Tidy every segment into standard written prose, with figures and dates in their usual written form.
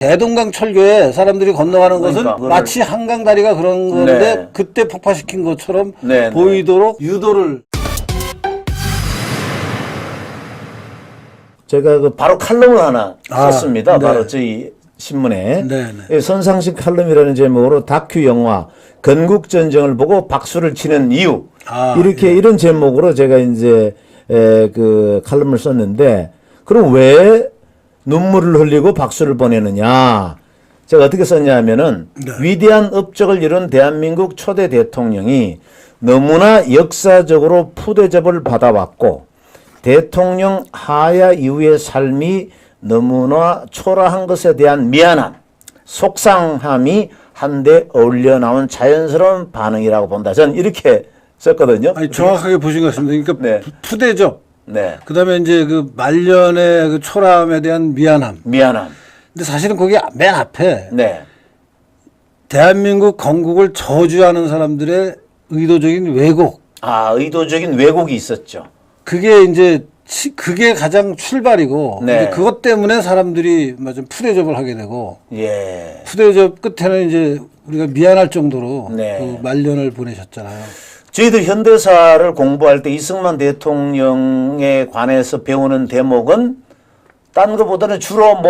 대동강 철교에 사람들이 건너가는 그러니까, 것은 마치 한강 다리가 그런 건데 네. 그때 폭파시킨 것처럼 네, 보이도록 유도를. 제가 그 바로 칼럼을 하나 썼습니다. 네. 바로 저희 신문에. 네. 선상식 칼럼이라는 제목으로 다큐 영화 건국전쟁을 보고 박수를 치는 이유. 이렇게 이런 제목으로 제가 이제 그 칼럼을 썼는데, 그럼 왜 눈물을 흘리고 박수를 보내느냐? 제가 어떻게 썼냐면은 위대한 업적을 이룬 대한민국 초대 대통령이 너무나 역사적으로 푸대접을 받아왔고 대통령 하야 이후의 삶이 너무나 초라한 것에 대한 미안함, 속상함이 한데 어울려 나온 자연스러운 반응이라고 본다. 전 이렇게 썼거든요. 아니, 정확하게 보신 것 같습니다. 그러니까 네. 푸대접. 네. 그다음에 이제 그 말년의 그 초라함에 대한 미안함. 근데 사실은 거기 맨 앞에 네. 대한민국 건국을 저주하는 사람들의 의도적인 왜곡. 의도적인 왜곡이 있었죠. 그게 이제 그게 가장 출발이고 네. 이제 그것 때문에 사람들이 좀 푸대접을 하게 되고 예. 푸대접 끝에는 이제 우리가 미안할 정도로 네. 그 말년을 보내셨잖아요. 저희들 현대사를 공부할 때 이승만 대통령에 관해서 배우는 대목은 딴 것보다는 주로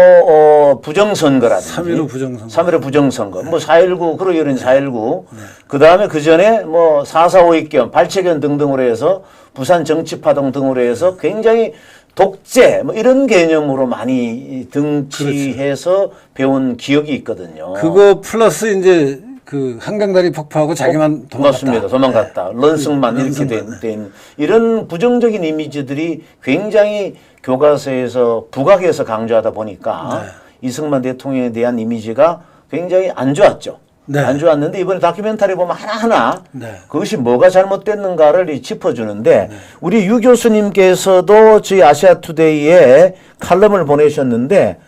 부정선거라든지 3.15 부정선거. 3.15 부정선거, 4.19, 그러고 이런 4.19, 그 다음에 그 전에 4.4 5.18견, 발췌견 등등으로 해서 부산 정치파동 등으로 해서 굉장히 독재, 이런 개념으로 많이 등치해서 배운 기억이 있거든요. 그거 플러스 이제 그 한강다리 폭파하고 자기만 도망갔다. 맞습니다. 도망갔다. 런승만 이렇게 된 이런 부정적인 이미지들이 굉장히 교과서에서 부각해서 강조하다 보니까 이승만 대통령에 대한 이미지가 굉장히 안 좋았죠. 안 좋았는데 이번에 다큐멘터리 보면 하나하나 그것이 뭐가 잘못됐는가를 짚어주는데 우리 유 교수님께서도 저희 아시아투데이에 칼럼을 보내셨는데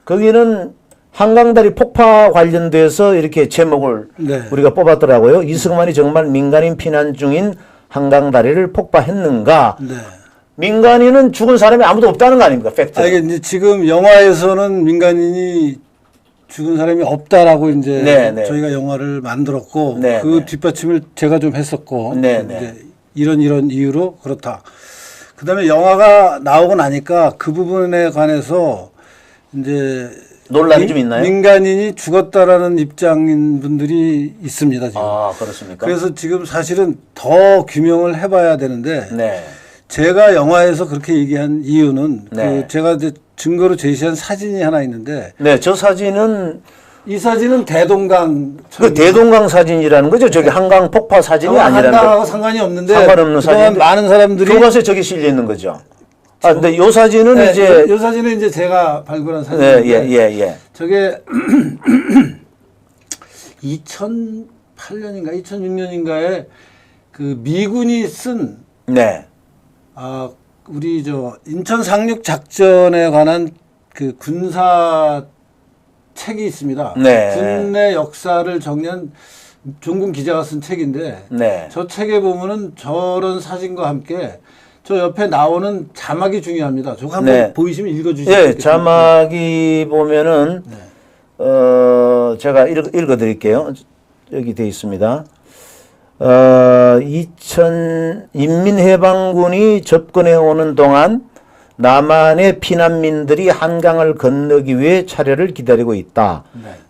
거기는 한강다리 폭파 관련돼서 이렇게 제목을 우리가 뽑았더라고요. 이승만이 정말 민간인 피난 중인 한강다리를 폭파했는가? 민간인은 죽은 사람이 아무도 없다는 거 아닙니까? 팩트. 이게 이제 지금 영화에서는 민간인이 죽은 사람이 없다라고 이제 저희가 영화를 만들었고 그 뒷받침을 제가 좀 했었고 이제 이런 이유로 그렇다. 그다음에 영화가 나오고 나니까 그 부분에 관해서 이제 논란이 좀 있나요? 민간인이 죽었다라는 입장인 분들이 있습니다, 지금. 그렇습니까? 그래서 지금 사실은 더 규명을 해봐야 되는데, 제가 영화에서 그렇게 얘기한 이유는, 그 제가 이제 증거로 제시한 사진이 하나 있는데, 저 사진은, 이 사진은 대동강. 그 대동강 사진이라는 거죠? 저기 한강 폭파 사진이 아니라는 거. 한강하고 상관이 없는데, 상관없는 사진. 많은 사람들이. 교과서에 저기 실려 있는 거죠. 근데 요 사진은 이제. 요 사진은 이제 제가 발굴한 사진인데. 저게 2008년인가 2006년인가에 그 미군이 쓴. 우리 인천 상륙 작전에 관한 그 군사 책이 있습니다. 군내 역사를 정리한 종군 기자가 쓴 책인데. 저 책에 보면은 저런 사진과 함께 저 옆에 나오는 자막이 중요합니다. 저거 한번 보이시면 읽어주시죠. 자막이 보면은 제가 읽어드릴게요. 여기 돼 있습니다. 인민해방군이 접근해 오는 동안 남한의 피난민들이 한강을 건너기 위해 차례를 기다리고 있다.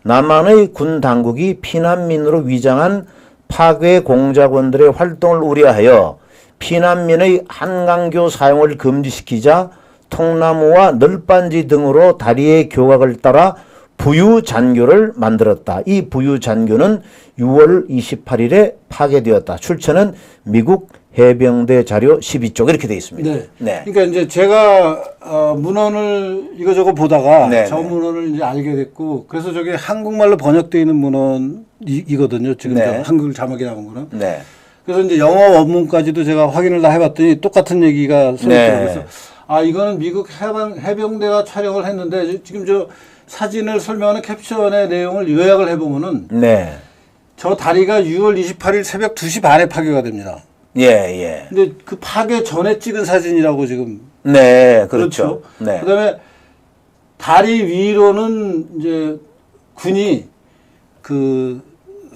남한의 군 당국이 피난민으로 위장한 파괴 공작원들의 활동을 우려하여 피난민의 한강교 사용을 금지시키자 통나무와 널빤지 등으로 다리의 교각을 따라 부유잔교를 만들었다. 이 부유잔교는 6월 28일에 파괴되었다. 출처는 미국 해병대 자료 12쪽 이렇게 되어 있습니다. 그러니까 이제 제가 문헌을 이거저거 보다가 저 문헌을 이제 알게 됐고, 그래서 저게 한국말로 번역되어 있는 문헌이거든요. 지금 한글 자막이 나온 거는. 그래서 이제 영어 원문까지도 제가 확인을 다 해봤더니 똑같은 얘기가 써있더라고요. 그래서 이거는 미국 해병대가 촬영을 했는데 지금 저 사진을 설명하는 캡션의 내용을 요약을 해보면은 저 다리가 6월 28일 새벽 2시 반에 파괴가 됩니다. 근데 그 파괴 전에 찍은 사진이라고 지금. 그렇죠. 그다음에 다리 위로는 이제 군이 그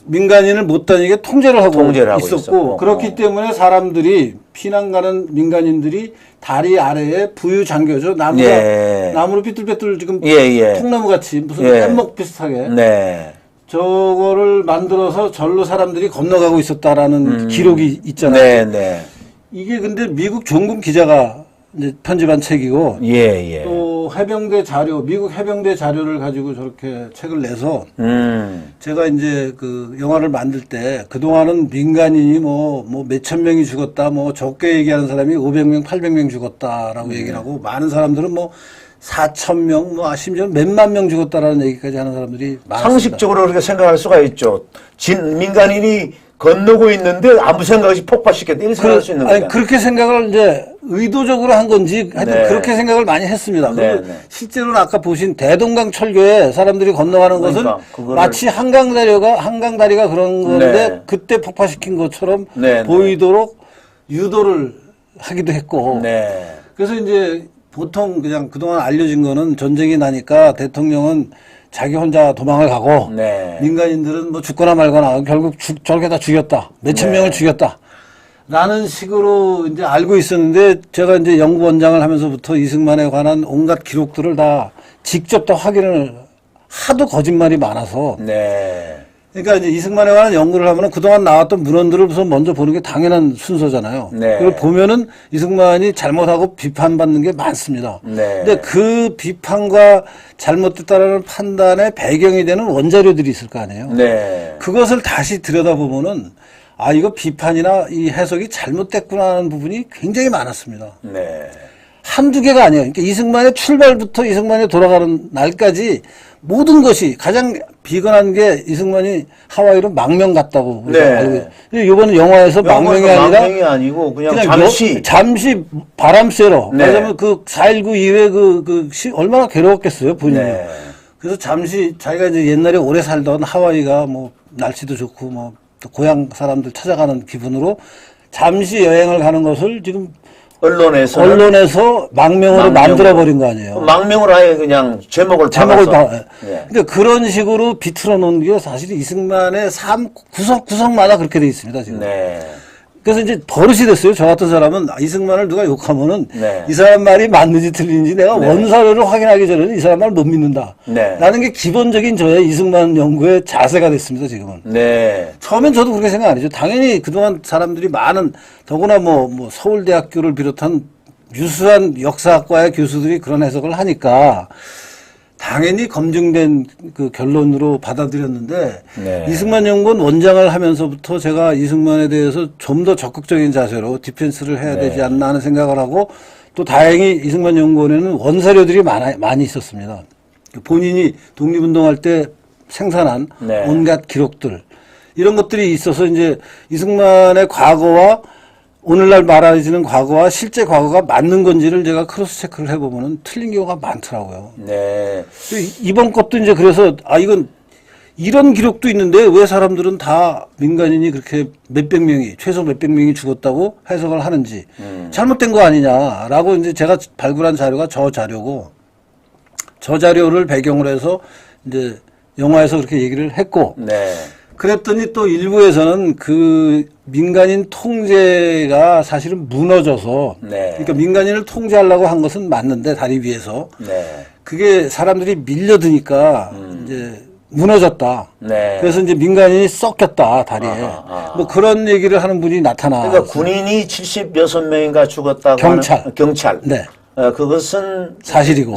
민간인을 못 다니게 통제를 하고 있었고 그렇기 때문에 사람들이 피난 가는 민간인들이 다리 아래에 부유 잠겨져 나무로 삐뚤빼뚤 지금 통나무 같이 무슨 뗏목 비슷하게 저거를 만들어서 절로 사람들이 건너가고 있었다라는 기록이 있잖아요. 이게 근데 미국 종군 기자가 이제 편집한 책이고 또 해병대 자료, 미국 해병대 자료를 가지고 저렇게 책을 내서 제가 이제 그 영화를 만들 때 그동안은 민간인이 뭐 몇천 명이 죽었다, 뭐 적게 얘기하는 사람이 500명, 800명 죽었다라고 얘기를 하고 많은 사람들은 뭐 4,000명, 뭐 심지어 몇만 명 죽었다라는 얘기까지 하는 사람들이 많습니다. 상식적으로 그렇게 생각할 수가 있죠. 민간인이 건너고 있는데 아무 생각 없이 폭파시켰다. 이렇게 생각할 수 있는 거예요. 그렇게 생각을 이제 의도적으로 한 건지 하여튼 그렇게 생각을 많이 했습니다. 실제로는 아까 보신 대동강 철교에 사람들이 건너가는 것은 마치 한강다리가 그런 건데 그때 폭파시킨 것처럼 보이도록 유도를 하기도 했고 그래서 이제 보통 그냥 그동안 알려진 거는 전쟁이 나니까 대통령은 자기 혼자 도망을 가고 민간인들은 뭐 죽거나 말거나 결국 저렇게 다 죽였다. 몇천 명을 죽였다. 라는 식으로 이제 알고 있었는데 제가 이제 연구원장을 하면서부터 이승만에 관한 온갖 기록들을 다 직접 다 확인을 하도 거짓말이 많아서 그러니까 이제 이승만에 관한 연구를 하면은 그동안 나왔던 문헌들을 우선 먼저 보는 게 당연한 순서잖아요. 그걸 보면은 이승만이 잘못하고 비판받는 게 많습니다. 근데 그 비판과 잘못됐다라는 판단의 배경이 되는 원자료들이 있을 거 아니에요. 그것을 다시 들여다보면은 아, 이거 비판이나 이 해석이 잘못됐구나 하는 부분이 굉장히 많았습니다. 한두 개가 아니에요. 그러니까 이승만의 출발부터 이승만이 돌아가는 날까지 모든 것이 가장 비건한 게 이승만이 하와이로 망명 갔다고 우리가 알고 있어요. 이번에 영화에서 망명이 아니고 그냥 잠시 바람 쐬러. 왜냐면 그 4.19 이후에 얼마나 괴로웠겠어요, 본인이. 그래서 잠시 자기가 이제 옛날에 오래 살던 하와이가 뭐 날씨도 좋고 뭐 또 고향 사람들 찾아가는 기분으로 잠시 여행을 가는 것을 지금 언론에서 망명으로 만들어버린 거 아니에요. 망명으로 아예 그냥 제목을 박아서. 그러니까 그런 식으로 비틀어 놓은 게 사실 이승만의 삶 구석구석마다 그렇게 돼 있습니다, 지금. 그래서 이제 버릇이 됐어요. 저 같은 사람은 이승만을 누가 욕하면은 이 사람 말이 맞는지 틀린지 내가 원사료를 확인하기 전에는 이 사람 말 못 믿는다. 라는 게 기본적인 저의 이승만 연구의 자세가 됐습니다, 지금은. 처음엔 저도 그렇게 생각 안 했죠. 당연히 그동안 사람들이 많은, 더구나 뭐 서울대학교를 비롯한 유수한 역사학과의 교수들이 그런 해석을 하니까 당연히 검증된 그 결론으로 받아들였는데 이승만 연구원 원장을 하면서부터 제가 이승만에 대해서 좀 더 적극적인 자세로 디펜스를 해야 되지 않나 하는 생각을 하고 또 다행히 이승만 연구원에는 원사료들이 많이 있었습니다. 본인이 독립운동할 때 생산한 온갖 기록들 이런 것들이 있어서 이제 이승만의 과거와 오늘날 말하지는 과거와 실제 과거가 맞는 건지를 제가 크로스 체크를 해보면은 틀린 경우가 많더라고요. 이번 것도 이제 그래서 이건 이런 기록도 있는데 왜 사람들은 다 민간인이 그렇게 최소 몇백 명이 죽었다고 해석을 하는지 잘못된 거 아니냐라고 이제 제가 발굴한 자료가 저 자료고 저 자료를 배경으로 해서 이제 영화에서 그렇게 얘기를 했고 그랬더니 또 일부에서는 그 민간인 통제가 사실은 무너져서 그러니까 민간인을 통제하려고 한 것은 맞는데 다리 위에서 그게 사람들이 밀려드니까 이제 무너졌다. 그래서 이제 민간인이 썩혔다 다리에. 뭐 그런 얘기를 하는 분이 나타나. 그러니까 군인이 76명인가 죽었다고 경찰. 그것은 사실이고.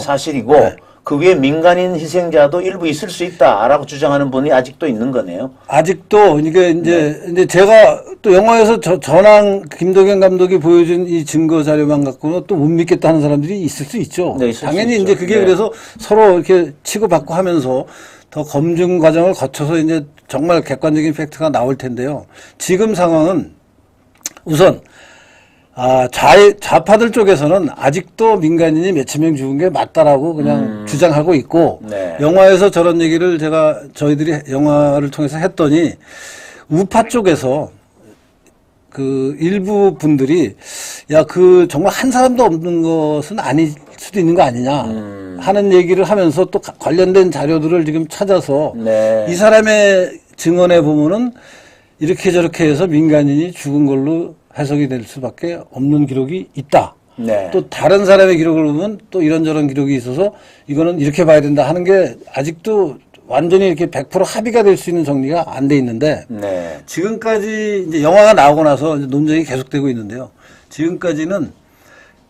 그 위에 민간인 희생자도 일부 있을 수 있다라고 주장하는 분이 아직도 있는 거네요. 아직도 이게 이제 제가 또 영화에서 전황 김도경 감독이 보여준 이 증거 자료만 갖고는 또 못 믿겠다는 사람들이 있을 수 있죠. 당연히 이제 그게 그래서 서로 이렇게 치고받고 하면서 더 검증 과정을 거쳐서 이제 정말 객관적인 팩트가 나올 텐데요. 지금 상황은 우선 좌파들 쪽에서는 아직도 민간인이 몇천 명 죽은 게 맞다라고 그냥 주장하고 있고, 영화에서 저런 얘기를 저희들이 영화를 통해서 했더니, 우파 쪽에서 그 일부 분들이 야, 정말 한 사람도 없는 것은 아닐 수도 있는 거 아니냐 하는 얘기를 하면서 또 관련된 자료들을 지금 찾아서 네. 이 사람의 증언에 보면은 이렇게 저렇게 해서 민간인이 죽은 걸로 해석이 될 수밖에 없는 기록이 있다. 네. 또 다른 사람의 기록을 보면 또 이런저런 기록이 있어서 이거는 이렇게 봐야 된다 하는 게 아직도 완전히 이렇게 100% 합의가 될 수 있는 정리가 안 돼 있는데 네. 지금까지 이제 영화가 나오고 나서 이제 논쟁이 계속되고 있는데요. 지금까지는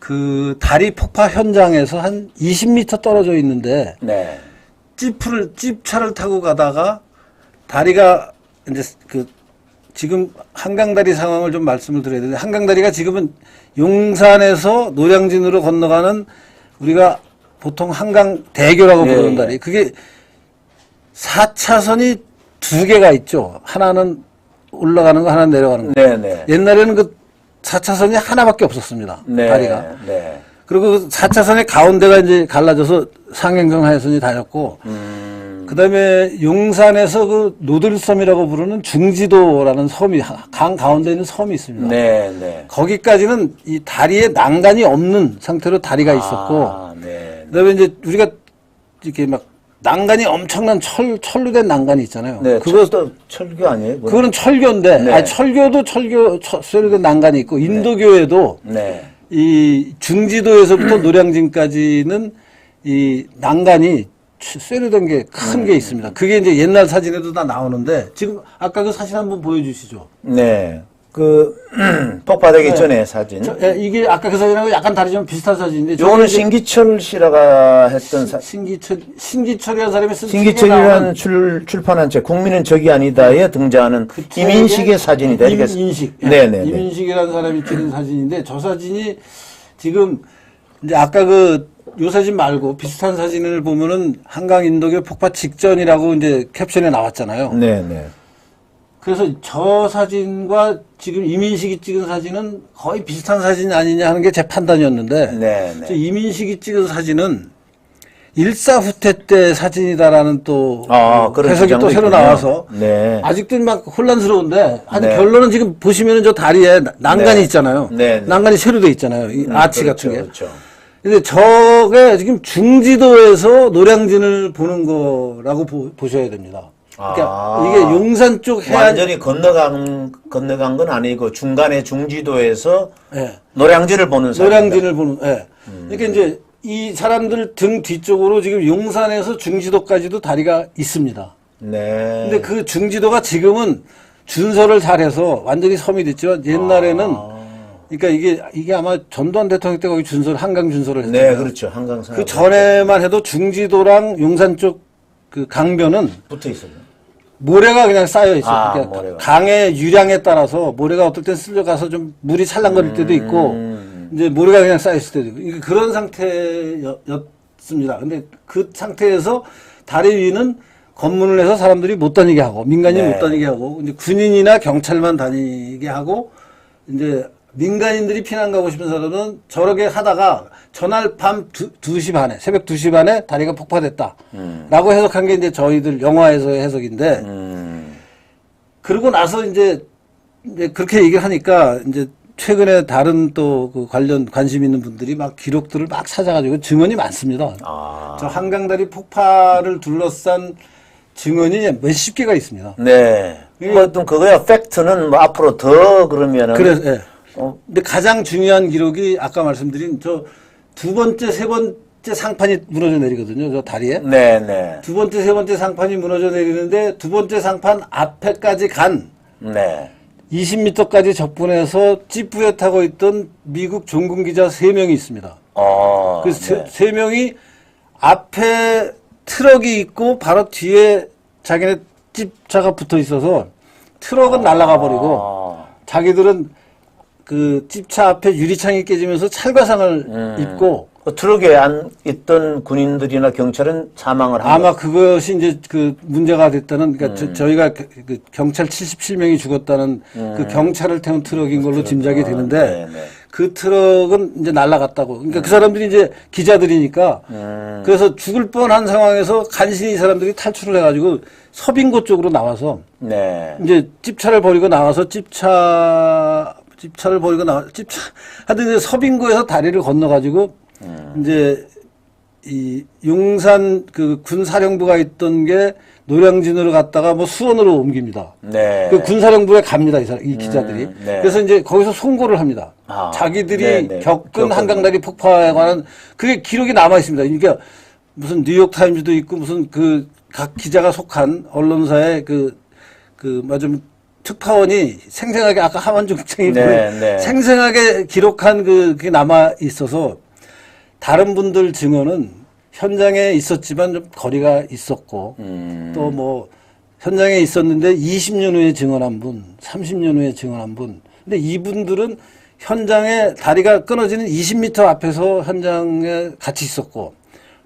그 다리 폭파 현장에서 한 20m 떨어져 있는데 네. 찝차를 타고 가다가 다리가 이제 지금 한강다리 상황을 좀 말씀을 드려야 되는데 한강다리가 지금은 용산에서 노량진으로 건너가는 우리가 보통 한강대교라고 부르는 다리. 그게 4차선이 두 개가 있죠. 하나는 올라가는 거, 하나는 내려가는 거. 네네. 옛날에는 그 4차선이 하나밖에 없었습니다. 네. 다리가. 네. 그리고 그 4차선의 가운데가 이제 갈라져서 상행선 하여선이 다녔고, 그 다음에 용산에서 그 노들섬이라고 부르는 중지도라는 섬이, 강 가운데 있는 섬이 있습니다. 네. 네. 거기까지는 이 다리에 난간이 없는 상태로 다리가 있었고, 네. 그 다음에 이제 우리가 이렇게 막 난간이 엄청난 철로 된 난간이 있잖아요. 네. 그것도 철교 아니에요? 그거는 철교인데, 네. 아니, 철교도 쇠로 된 난간이 있고, 인도교에도 네. 이 중지도에서부터 노량진까지는 이 난간이 쇠로 된 게 큰 게 있습니다. 그게 이제 옛날 사진에도 다 나오는데, 지금 아까 그 사진 한번 보여주시죠. 네. 폭파되기 네. 전에 사진. 이게 아까 그 사진하고 약간 다르지만 비슷한 사진인데. 요거는 신기철 씨라가 했던 신기철이라는 사람이 쓴 신기철이라는 출판한 책 국민은 적이 아니다에 등장하는 이민식의 사진이다. 이민식. 네네. 이민식이라는 사람이 찍은 사진인데 저 사진이 지금 이제 아까 요 사진 말고 비슷한 사진을 보면은 한강 인도교 폭파 직전이라고 이제 캡션에 나왔잖아요. 네네. 그래서 저 사진과 지금 이민식이 찍은 사진은 거의 비슷한 사진 아니냐 하는 게 제 판단이었는데 네네. 이민식이 찍은 사진은 일사후퇴 때 사진이다라는 또 해석이 또 새로 나와서 네. 아직도 막 혼란스러운데 네. 결론은 지금 보시면은 저 다리에 난간이 네. 있잖아요. 네. 난간이 새로 돼 있잖아요. 이 아치 그렇죠, 같은 게. 그렇죠. 근데 저게 지금 중지도에서 노량진을 보는 거라고 보셔야 됩니다. 그러니까 이게 용산 쪽 해안 완전히 건너간 건 아니고 중간에 중지도에서 네. 노량진을 보는 사람. 노량진을 보는. 예. 그러니까 이제 이 사람들 등 뒤쪽으로 지금 용산에서 중지도까지도 다리가 있습니다. 네. 근데 그 중지도가 지금은 준설을 잘해서 완전히 섬이 됐지만 옛날에는 그러니까 이게 아마 전두환 대통령 때 거기 한강 준설을 했잖아요. 네, 그렇죠. 한강산. 그 전에만 해도 중지도랑 용산 쪽 그 강변은 붙어 있어요. 모래가 그냥 쌓여 있어요. 그러니까 모래가. 강의 유량에 따라서 모래가 어떨 땐 쓸려가서 좀 물이 찰랑거릴 때도 있고, 이제 모래가 그냥 쌓여 있을 때도 있고, 그런 상태였습니다. 근데 그 상태에서 다리 위는 검문을 해서 사람들이 못 다니게 하고, 민간인이 네. 못 다니게 하고, 이제 군인이나 경찰만 다니게 하고, 이제 민간인들이 피난 가고 싶은 사람은 저렇게 하다가 전날 밤 2시 반에, 새벽 2시 반에 다리가 폭파됐다. 라고 해석한 게 이제 저희들 영화에서의 해석인데, 그러고 나서 이제 그렇게 얘기를 하니까 이제 최근에 다른 또 그 관심 있는 분들이 막 기록들을 막 찾아가지고 증언이 많습니다. 저 한강다리 폭파를 둘러싼 증언이 몇십 개가 있습니다. 네. 어떤 그거야 팩트는 뭐 앞으로 더 그러면은. 그래서, 예. 근데 가장 중요한 기록이 아까 말씀드린 저 두 번째, 세 번째 상판이 무너져 내리거든요. 저 다리에. 네네. 두 번째, 세 번째 상판이 무너져 내리는데 두 번째 상판 앞에까지 간 네. 20m까지 접근해서 찌뿌에 타고 있던 미국 종군 기자 3명이 있습니다. 그래서 네. 3명이 앞에 트럭이 있고 바로 뒤에 자기네 찝차가 붙어 있어서 트럭은 날아가 버리고 자기들은 그 찝차 앞에 유리창이 깨지면서 찰과상을 입고 그 트럭에 있던 군인들이나 경찰은 사망을 한 아마 그것이 이제 그 문제가 됐다는 그러니까 저희가 그 경찰 77명이 죽었다는 그 경찰을 태운 트럭인 걸로 짐작이 되는데 네네. 그 트럭은 이제 날아갔다고. 그러니까 그 사람들이 이제 기자들이니까 그래서 죽을 뻔한 상황에서 간신히 이 사람들이 탈출을 해가지고 서빙고 쪽으로 나와서 네. 이제 찝차를 버리고 나와서 찝차 집차를 버리고 집차 하여튼 이제 서빙구에서 다리를 건너가지고 이제 이 용산 그 군사령부가 있던 게 노량진으로 갔다가 뭐 수원으로 옮깁니다. 네. 그 군사령부에 갑니다, 이 기자들이. 네. 그래서 이제 거기서 송고를 합니다. 자기들이 네네. 겪은 한강다리 폭파에 관한 그게 기록이 남아 있습니다. 그러니까 무슨 뉴욕 타임즈도 있고 무슨 그 각 기자가 속한 언론사의 좀 특파원이 생생하게 아까 하만중 장이 생생하게 기록한 그게 남아 있어서 다른 분들 증언은 현장에 있었지만 좀 거리가 있었고 또 뭐 현장에 있었는데 20년 후에 증언한 분, 30년 후에 증언한 분. 근데 이분들은 현장에 다리가 끊어지는 20m 앞에서 현장에 같이 있었고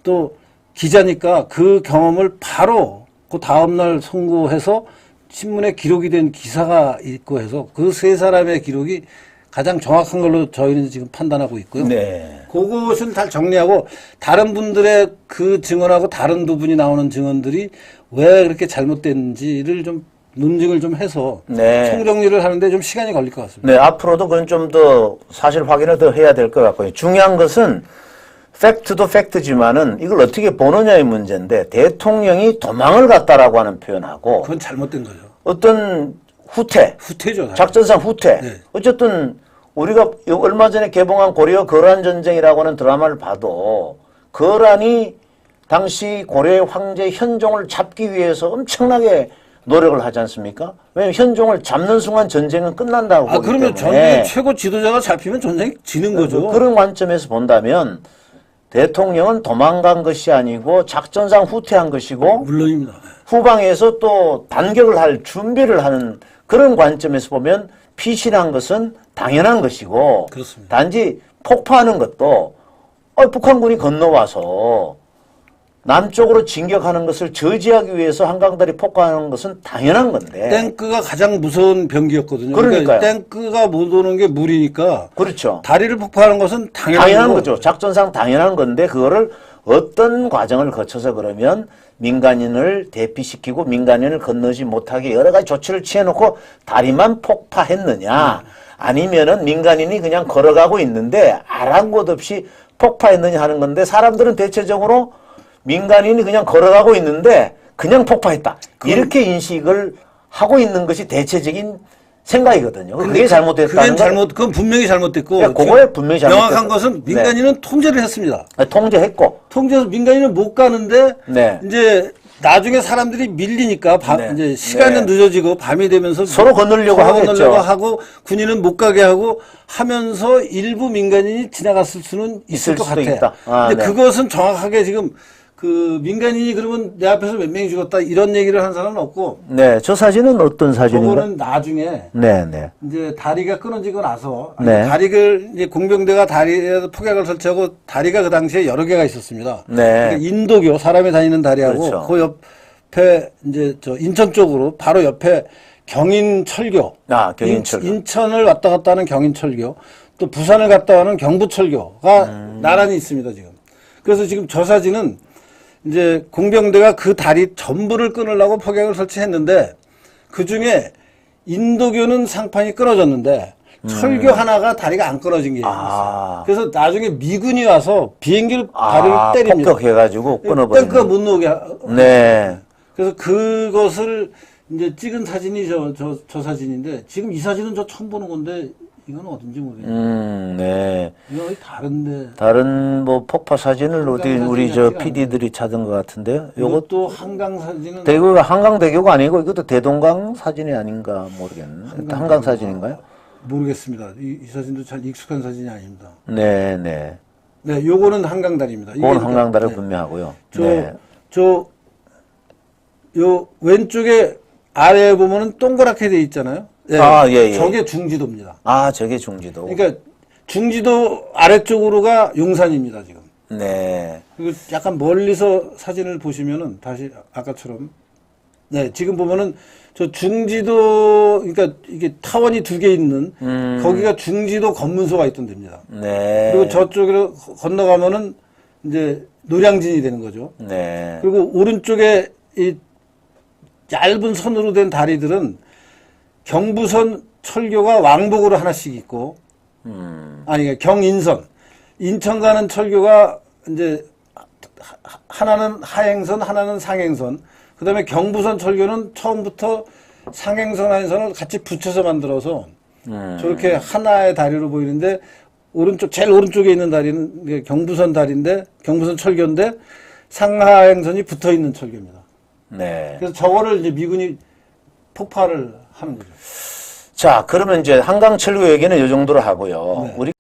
또 기자니까 그 경험을 바로 그 다음날 송고해서 신문에 기록이 된 기사가 있고 해서 그 세 사람의 기록이 가장 정확한 걸로 저희는 지금 판단하고 있고요. 네. 그것을 다 정리하고 다른 분들의 그 증언하고 다른 두 분이 나오는 증언들이 왜 그렇게 잘못됐는지를 좀 논증을 좀 해서 네. 총정리를 하는데 좀 시간이 걸릴 것 같습니다. 네, 앞으로도 그건 좀 더 사실 확인을 더 해야 될 것 같고요. 중요한 것은 팩트도 팩트지만은 이걸 어떻게 보느냐의 문제인데 대통령이 도망을 갔다라고 하는 표현하고 그건 잘못된 거죠. 어떤 후퇴죠. 작전상 후퇴. 네. 어쨌든 우리가 얼마 전에 개봉한 고려 거란 전쟁이라고 하는 드라마를 봐도 거란이 당시 고려의 황제 현종을 잡기 위해서 엄청나게 노력을 하지 않습니까? 왜냐하면 현종을 잡는 순간 전쟁은 끝난다고 보기 그러면 때문에. 전쟁 최고 지도자가 잡히면 전쟁이 지는 거죠. 그런 관점에서 본다면 대통령은 도망간 것이 아니고 작전상 후퇴한 것이고 물론입니다. 후방에서 또 반격을 할 준비를 하는 그런 관점에서 보면 피신한 것은 당연한 것이고 그렇습니다. 단지 폭파하는 것도 북한군이 건너와서 남쪽으로 진격하는 것을 저지하기 위해서 한강다리 폭파하는 것은 당연한 건데 탱크가 가장 무서운 병기였거든요. 그러니까요. 탱크가 못 오는 게 물이니까 그렇죠. 다리를 폭파하는 것은 당연한 거죠. 작전상 당연한 건데 그거를 어떤 과정을 거쳐서 그러면 민간인을 대피시키고 민간인을 건너지 못하게 여러 가지 조치를 취해놓고 다리만 폭파했느냐 아니면은 민간인이 그냥 걸어가고 있는데 아랑곳 없이 폭파했느냐 하는 건데 사람들은 대체적으로 민간인이 그냥 걸어가고 있는데 그냥 폭파했다. 이렇게 인식을 하고 있는 것이 대체적인 생각이거든요. 그게 잘못됐다는 건 그건 분명히 잘못됐고 그거에 분명히 잘못됐다. 명확한 것은 민간인은 통제를 했습니다. 통제했고 통제해서 민간인은 못 가는데 네. 이제 나중에 사람들이 밀리니까 이제 시간은 늦어지고 밤이 되면서 서로 건너려고 하고 군인은 못 가게 하고 하면서 일부 민간인이 지나갔을 수는 있을 것 같아. 근데 그것은 정확하게 지금 그 민간인이 그러면 내 앞에서 몇 명이 죽었다 이런 얘기를 한 사람은 없고. 네, 저 사진은 어떤 사진인가요? 그거는 나중에 이제 다리가 끊어지고 나서 다리를 이제 공병대가 다리에 폭약을 설치하고 다리가 그 당시에 여러 개가 있었습니다. 그러니까 인도교 사람이 다니는 다리하고 그 옆에 이제 저 인천 쪽으로 바로 옆에 경인철교. 경인철교. 인천을 왔다 갔다 하는 경인철교. 또 부산을 갔다 가는 경부철교가 나란히 있습니다, 지금. 그래서 지금 저 사진은 이제 공병대가 그 다리 전부를 끊으려고 폭약을 설치했는데 그 중에 인도교는 상판이 끊어졌는데 철교 하나가 다리가 안 끊어진 게 있어요. 그래서 나중에 미군이 와서 비행기를 다리를 때립니다. 폭격해가지고 끊어버리는. 탱크가 못 나오게. 네. 그래서 그것을 이제 찍은 사진이 저 사진인데 지금 이 사진은 저 처음 보는 건데 이건 어딘지 모르겠네요. 네. 이거 다른데. 다른 뭐 폭파 사진을 우리 저 PD들이 찾은 것 같은데요. 이것도 한강 사진은. 대구가 한강대교가 아니고 이것도 대동강 사진이 아닌가 모르겠는데. 한강 사진인가요? 모르겠습니다. 이 사진도 잘 익숙한 사진이 아닙니다. 네. 네, 요거는 한강다리입니다. 이건 한강다리 분명하고요. 요 왼쪽에 아래에 보면은 동그랗게 돼 있잖아요. 네, 예. 저게 중지도입니다. 저게 중지도. 그러니까 중지도 아래쪽으로가 용산입니다, 지금. 네. 그리고 약간 멀리서 사진을 보시면은 다시 아까처럼 지금 보면은 저 중지도 그러니까 이게 타원이 2개 있는 거기가 중지도 검문소가 있던 데입니다. 네. 그리고 저쪽으로 건너가면은 이제 노량진이 되는 거죠. 네. 그리고 오른쪽에 이 얇은 선으로 된 다리들은 경부선 철교가 왕복으로 하나씩 있고, 아니, 경인선. 인천 가는 철교가 이제 하나는 하행선, 하나는 상행선. 그 다음에 경부선 철교는 처음부터 상행선, 하행선을 같이 붙여서 만들어서 저렇게 하나의 다리로 보이는데, 제일 오른쪽에 있는 다리는 경부선 다리인데, 경부선 철교인데, 상하행선이 붙어 있는 철교입니다. 네. 그래서 저거를 이제 미군이 폭발을 하는 거죠. 자, 그러면 이제 한강 철교 얘기는 이 정도로 하고요. 네. 우리